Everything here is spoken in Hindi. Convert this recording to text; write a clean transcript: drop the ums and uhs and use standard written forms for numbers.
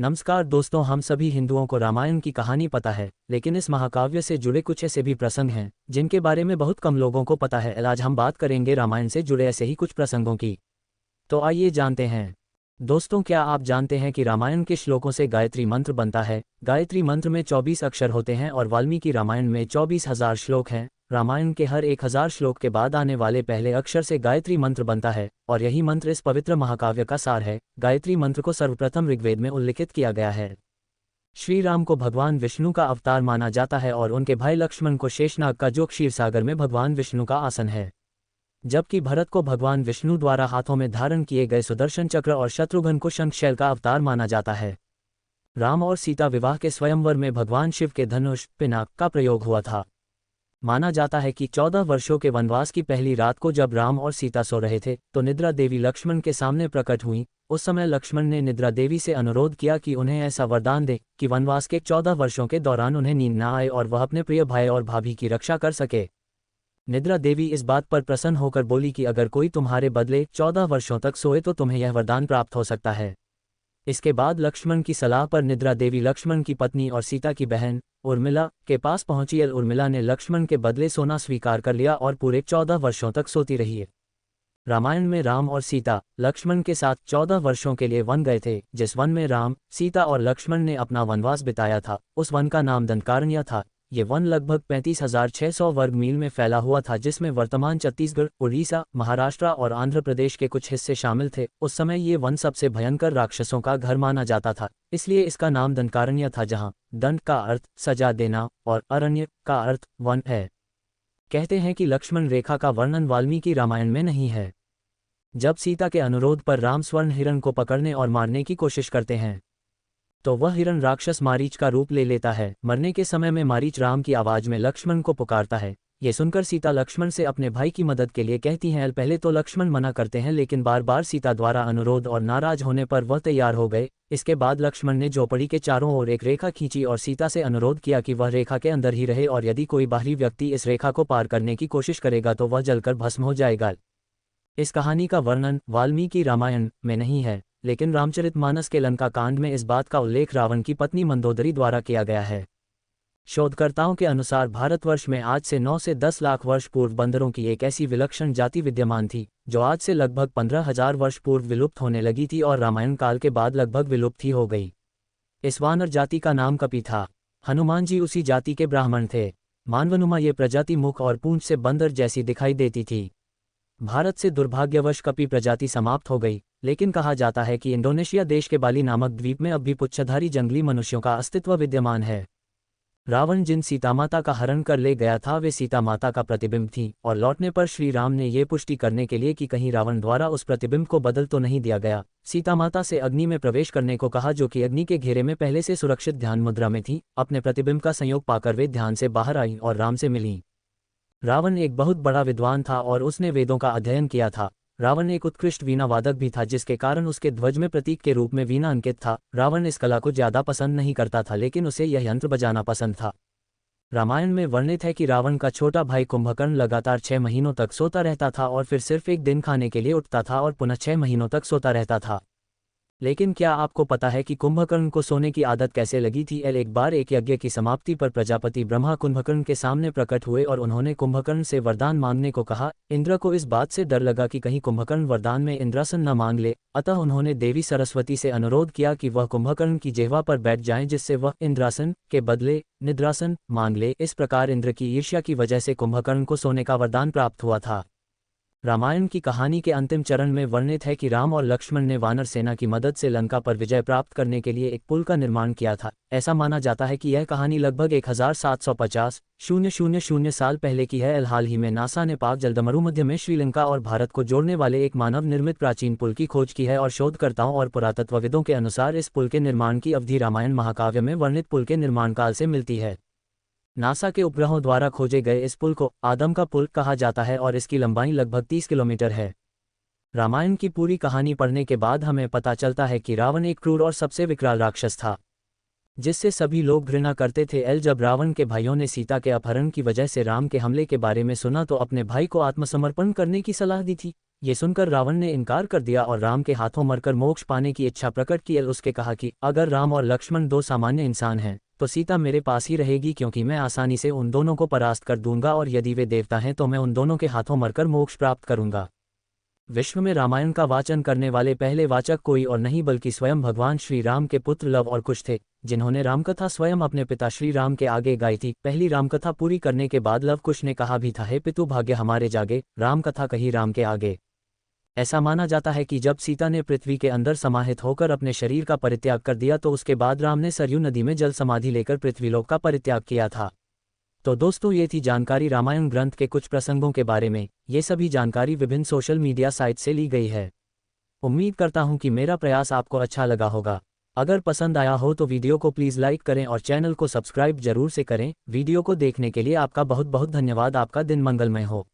नमस्कार दोस्तों, हम सभी हिंदुओं को रामायण की कहानी पता है, लेकिन इस महाकाव्य से जुड़े कुछ ऐसे भी प्रसंग हैं जिनके बारे में बहुत कम लोगों को पता है। आज हम बात करेंगे रामायण से जुड़े ऐसे ही कुछ प्रसंगों की। तो आइए जानते हैं। दोस्तों, क्या आप जानते हैं कि रामायण के श्लोकों से गायत्री मंत्र बनता है? गायत्री मंत्र में 24 अक्षर होते हैं और वाल्मीकि रामायण में 24,000 श्लोक हैं। रामायण के हर 1000 श्लोक के बाद आने वाले पहले अक्षर से गायत्री मंत्र बनता है और यही मंत्र इस पवित्र महाकाव्य का सार है। गायत्री मंत्र को सर्वप्रथम ऋग्वेद में उल्लिखित किया गया है। श्री राम को भगवान विष्णु का अवतार माना जाता है और उनके भाई लक्ष्मण को शेषनाग का, जो क्षीरसागर में भगवान विष्णु का आसन है, जबकि भरत को भगवान विष्णु द्वारा हाथों में धारण किए गए सुदर्शन चक्र और शत्रुघ्न को शंखशैल का अवतार माना जाता है। राम और सीता विवाह के स्वयंवर में भगवान शिव के धनुष पिनाक का प्रयोग हुआ था। माना जाता है कि 14 वर्षों के वनवास की पहली रात को जब राम और सीता सो रहे थे तो निद्रा देवी लक्ष्मण के सामने प्रकट हुई। उस समय लक्ष्मण ने निद्रा देवी से अनुरोध किया कि उन्हें ऐसा वरदान दे कि वनवास के 14 वर्षों के दौरान उन्हें नींद न आए और वह अपने प्रिय भाई और भाभी की रक्षा कर सके। निद्रा देवी इस बात पर प्रसन्न होकर बोली कि अगर कोई तुम्हारे बदले 14 वर्षों तक सोए तो तुम्हें यह वरदान प्राप्त हो सकता है। इसके बाद लक्ष्मण की सलाह पर निद्रा देवी लक्ष्मण की पत्नी और सीता की बहन उर्मिला के पास पहुंची। उर्मिला ने लक्ष्मण के बदले सोना स्वीकार कर लिया और पूरे 14 वर्षों तक सोती रही। रामायण में राम और सीता लक्ष्मण के साथ 14 वर्षों के लिए वन गए थे। जिस वन में राम, सीता और लक्ष्मण ने अपना वनवास बिताया था उस वन का नाम दंडकारण्य था। ये वन लगभग 35,600 वर्ग मील में फैला हुआ था, जिसमें वर्तमान छत्तीसगढ़, उड़ीसा, महाराष्ट्र और आंध्र प्रदेश के कुछ हिस्से शामिल थे। उस समय ये वन सबसे भयंकर राक्षसों का घर माना जाता था, इसलिए इसका नाम दंडकारण्य था, जहाँ दंड का अर्थ सजा देना और अरण्य का अर्थ वन है। कहते हैं कि लक्ष्मण रेखा का वर्णन वाल्मीकि रामायण में नहीं है। जब सीता के अनुरोध पर राम स्वर्ण हिरण को पकड़ने और मारने की कोशिश करते हैं तो वह हिरण राक्षस मारीच का रूप ले लेता है। मरने के समय में मारीच राम की आवाज में लक्ष्मण को पुकारता है। ये सुनकर सीता लक्ष्मण से अपने भाई की मदद के लिए कहती हैं। पहले तो लक्ष्मण मना करते हैं, लेकिन बार बार सीता द्वारा अनुरोध और नाराज होने पर वह तैयार हो गए। इसके बाद लक्ष्मण ने झोपड़ी के चारों ओर एक रेखा खींची और सीता से अनुरोध किया कि वह रेखा के अंदर ही रहे और यदि कोई बाहरी व्यक्ति इस रेखा को पार करने की कोशिश करेगा तो वह जलकर भस्म हो जाएगा। इस कहानी का वर्णन वाल्मीकि रामायण में नहीं है, लेकिन रामचरितमानस के लंका कांड में इस बात का उल्लेख रावण की पत्नी मंदोदरी द्वारा किया गया है। शोधकर्ताओं के अनुसार भारतवर्ष में आज से 9 से 10 लाख वर्ष पूर्व बंदरों की एक ऐसी विलक्षण जाति विद्यमान थी जो आज से लगभग 15,000 वर्ष पूर्व विलुप्त होने लगी थी और रामायण काल के बाद लगभग विलुप्त ही हो गई। इस वानर जाति का नाम कपि था। हनुमान जी उसी जाति के ब्राह्मण थे। मानवनुमा ये प्रजाति मुख और पूंछ से बंदर जैसी दिखाई देती थी। भारत से दुर्भाग्यवश कपि प्रजाति समाप्त हो गई, लेकिन कहा जाता है कि इंडोनेशिया देश के बाली नामक द्वीप में अब भी पुच्छधारी जंगली मनुष्यों का अस्तित्व विद्यमान है। रावण जिन सीतामाता का हरण कर ले गया था वे सीता माता का प्रतिबिंब थी और लौटने पर श्री राम ने ये पुष्टि करने के लिए कि कहीं रावण द्वारा उस प्रतिबिंब को बदल तो नहीं दिया गया, सीता माता से अग्नि में प्रवेश करने को कहा, जो कि अग्नि के घेरे में पहले से सुरक्षित ध्यान मुद्रा में थी। अपने प्रतिबिंब का संयोग पाकर वे ध्यान से बाहर आई और राम से मिली। रावण एक बहुत बड़ा विद्वान था और उसने वेदों का अध्ययन किया था। रावण एक उत्कृष्ट वीणा वादक भी था, जिसके कारण उसके ध्वज में प्रतीक के रूप में वीणा अंकित था। रावण इस कला को ज्यादा पसंद नहीं करता था, लेकिन उसे यह यंत्र बजाना पसंद था। रामायण में वर्णित है कि रावण का छोटा भाई कुंभकर्ण लगातार 6 महीनों तक सोता रहता था और फिर सिर्फ एक दिन खाने के लिए उठता था और पुनः 6 महीनों तक सोता रहता था। लेकिन क्या आपको पता है कि कुंभकर्ण को सोने की आदत कैसे लगी थी? एक बार एक यज्ञ की समाप्ति पर प्रजापति ब्रह्मा कुंभकर्ण के सामने प्रकट हुए और उन्होंने कुंभकर्ण से वरदान मांगने को कहा। इंद्र को इस बात से डर लगा कि कहीं कुंभकर्ण वरदान में इंद्रासन न मांग ले, अतः उन्होंने देवी सरस्वती से अनुरोध किया कि वह कुंभकर्ण की जिह्वा पर बैठ जाएं, जिससे वह इंद्रासन के बदले निद्रासन मांग ले। इस प्रकार इंद्र की ईर्ष्या की वजह से कुंभकर्ण को सोने का वरदान प्राप्त हुआ था। रामायण की कहानी के अंतिम चरण में वर्णित है कि राम और लक्ष्मण ने वानर सेना की मदद से लंका पर विजय प्राप्त करने के लिए एक पुल का निर्माण किया था। ऐसा माना जाता है कि यह कहानी लगभग 1750 साल पहले की है। हाल ही में नासा ने पाक जलदमरुमध्य में श्रीलंका और भारत को जोड़ने वाले एक मानव निर्मित प्राचीन पुल की खोज की है और शोधकर्ताओं और पुरातत्वविदों के अनुसार इस पुल के निर्माण की अवधि रामायण महाकाव्य में वर्णित पुल के निर्माण काल से मिलती है। नासा के उपग्रहों द्वारा खोजे गए इस पुल को आदम का पुल कहा जाता है और इसकी लंबाई लगभग 30 किलोमीटर है। रामायण की पूरी कहानी पढ़ने के बाद हमें पता चलता है कि रावण एक क्रूर और सबसे विकराल राक्षस था, जिससे सभी लोग घृणा करते थे। जब रावण के भाइयों ने सीता के अपहरण की वजह से राम के हमले के बारे में सुना तो अपने भाई को आत्मसमर्पण करने की सलाह दी थी, ये सुनकर रावण ने इनकार कर दिया और राम के हाथों मरकर मोक्ष पाने की इच्छा प्रकट की। उसके कहा कि अगर राम और लक्ष्मण दो सामान्य इंसान हैं तो सीता मेरे पास ही रहेगी, क्योंकि मैं आसानी से उन दोनों को परास्त कर दूंगा, और यदि वे देवता हैं तो मैं उन दोनों के हाथों मरकर मोक्ष प्राप्त करूंगा। विश्व में रामायण का वाचन करने वाले पहले वाचक कोई और नहीं बल्कि स्वयं भगवान श्री राम के पुत्र लव और कुश थे, जिन्होंने रामकथा स्वयं अपने पिता श्री राम के आगे गाई थी। पहली रामकथा पूरी करने के बाद लव कुश ने कहा भी था, हे पितु भाग्य हमारे जागे, रामकथा कही राम के आगे। ऐसा माना जाता है कि जब सीता ने पृथ्वी के अंदर समाहित होकर अपने शरीर का परित्याग कर दिया तो उसके बाद राम ने सरयू नदी में जल समाधि लेकर पृथ्वीलोक का परित्याग किया था। तो दोस्तों, ये थी जानकारी रामायण ग्रंथ के कुछ प्रसंगों के बारे में। ये सभी जानकारी विभिन्न सोशल मीडिया साइट से ली गई है। उम्मीद करता हूं कि मेरा प्रयास आपको अच्छा लगा होगा। अगर पसंद आया हो तो वीडियो को प्लीज़ लाइक करें और चैनल को सब्सक्राइब जरूर से करें। वीडियो को देखने के लिए आपका बहुत बहुत धन्यवाद। आपका दिन मंगलमय हो।